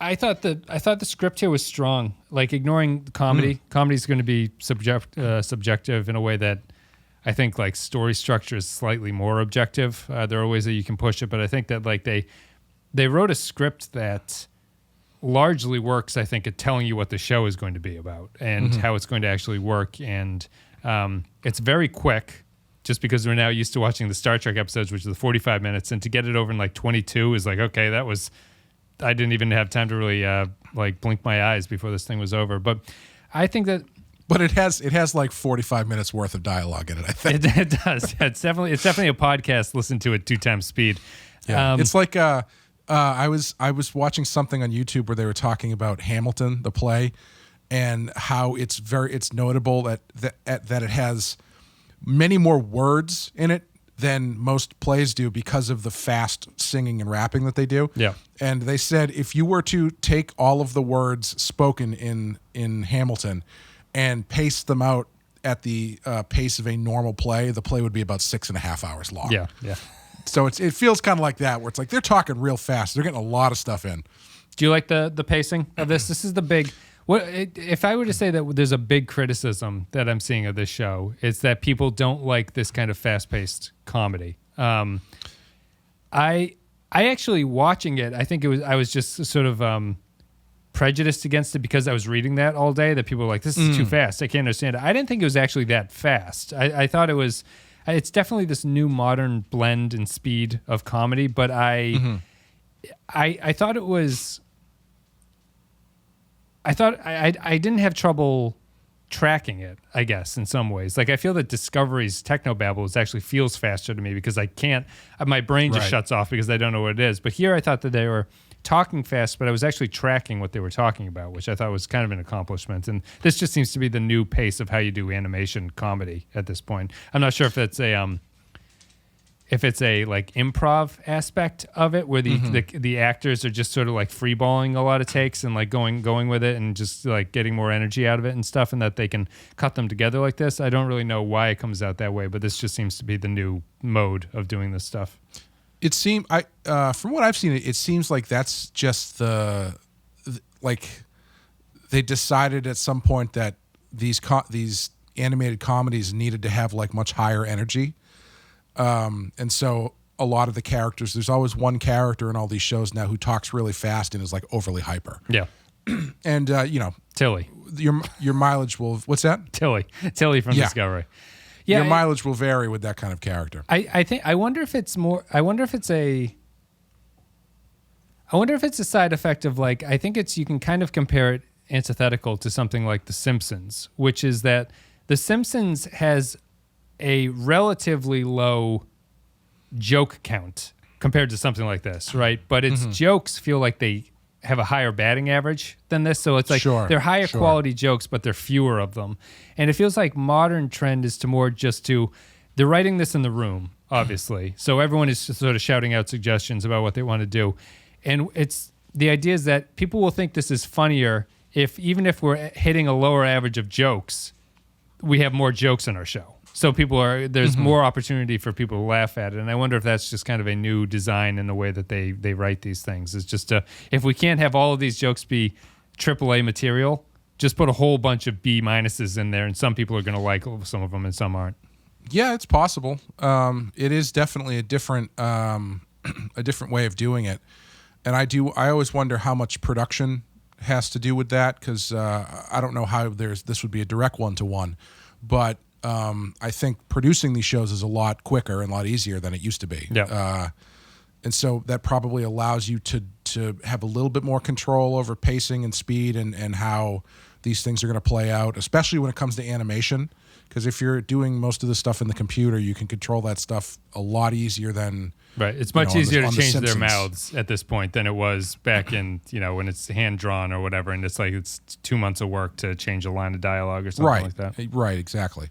I thought the script here was strong. Like ignoring comedy, comedy's going to be subjective in a way that I think like story structure is slightly more objective. There are ways that you can push it, but I think that like they wrote a script that largely works, I think, at telling you what the show is going to be about and how it's going to actually work. And it's very quick, just because we're now used to watching the Star Trek episodes, which is the 45 minutes, and to get it over in like 22 is like, okay, I didn't even have time to really like blink my eyes before this thing was over. But I think that. But it has like 45 minutes worth of dialogue in it, I think. It does. It's definitely a podcast. Listen to it 2 times speed. Yeah. It's like I was watching something on YouTube where they were talking about Hamilton, the play, and how it's notable that it has many more words in it than most plays do because of the fast singing and rapping that they do. Yeah. And they said if you were to take all of the words spoken in Hamilton and pace them out at the pace of a normal play, the play would be about 6.5 hours long. Yeah. So it feels kind of like that, where it's like they're talking real fast. They're getting a lot of stuff in. Do you like the pacing of this? This is the big. If I were to say that there's a big criticism that I'm seeing of this show, it's that people don't like this kind of fast-paced comedy. I actually watching it, I was just sort of prejudiced against it because I was reading that all day, that people were like, this is too fast. I can't understand it. I didn't think it was actually that fast. I thought it was. It's definitely this new modern blend and speed of comedy, but I thought it was. I didn't have trouble tracking it, I guess, in some ways. Like, I feel that Discovery's Technobabble actually feels faster to me because I can't, my brain just shuts off because I don't know what it is. But here I thought that they were talking fast, but I was actually tracking what they were talking about, which I thought was kind of an accomplishment. And this just seems to be the new pace of how you do animation comedy at this point. I'm not sure if it's a like improv aspect of it, where the actors are just sort of like freeballing a lot of takes and like going with it and just like getting more energy out of it and stuff, and that they can cut them together like this. I don't really know why it comes out that way, but this just seems to be the new mode of doing this stuff. It seemed from what I've seen, it seems like that's just like they decided at some point that these animated comedies needed to have like much higher energy. And so a lot of the characters, there's always one character in all these shows now who talks really fast and is like overly hyper. Yeah. And, Tilly. Your mileage will, what's that? Tilly from Discovery. Yeah, your mileage will vary with that kind of character. I wonder if it's a side effect of like, I think you can kind of compare it antithetical to something like The Simpsons, which is that The Simpsons has a relatively low joke count compared to something like this, right? But its jokes feel like they have a higher batting average than this. So it's like they're higher quality jokes, but they're fewer of them. And it feels like modern trend is they're writing this in the room, obviously. So everyone is just sort of shouting out suggestions about what they want to do. And the idea is that people will think this is funnier even if we're hitting a lower average of jokes, we have more jokes in our show. So there's more opportunity for people to laugh at it. And I wonder if that's just kind of a new design in the way that they write these things. It's just if we can't have all of these jokes be AAA material, just put a whole bunch of B minuses in there, and some people are going to like some of them and some aren't. Yeah, it's possible. It is definitely a different way of doing it. And I always wonder how much production has to do with that, because I don't know how this would be a direct one-to-one, but I think producing these shows is a lot quicker and a lot easier than it used to be. Yeah. And so that probably allows you to have a little bit more control over pacing and speed and how these things are going to play out, especially when it comes to animation. Because if you're doing most of the stuff in the computer, you can control that stuff a lot easier than... Right. It's much easier to change their mouths at this point than it was back in, when it's hand-drawn or whatever, and it's 2 months of work to change a line of dialogue or something like that. Right, exactly.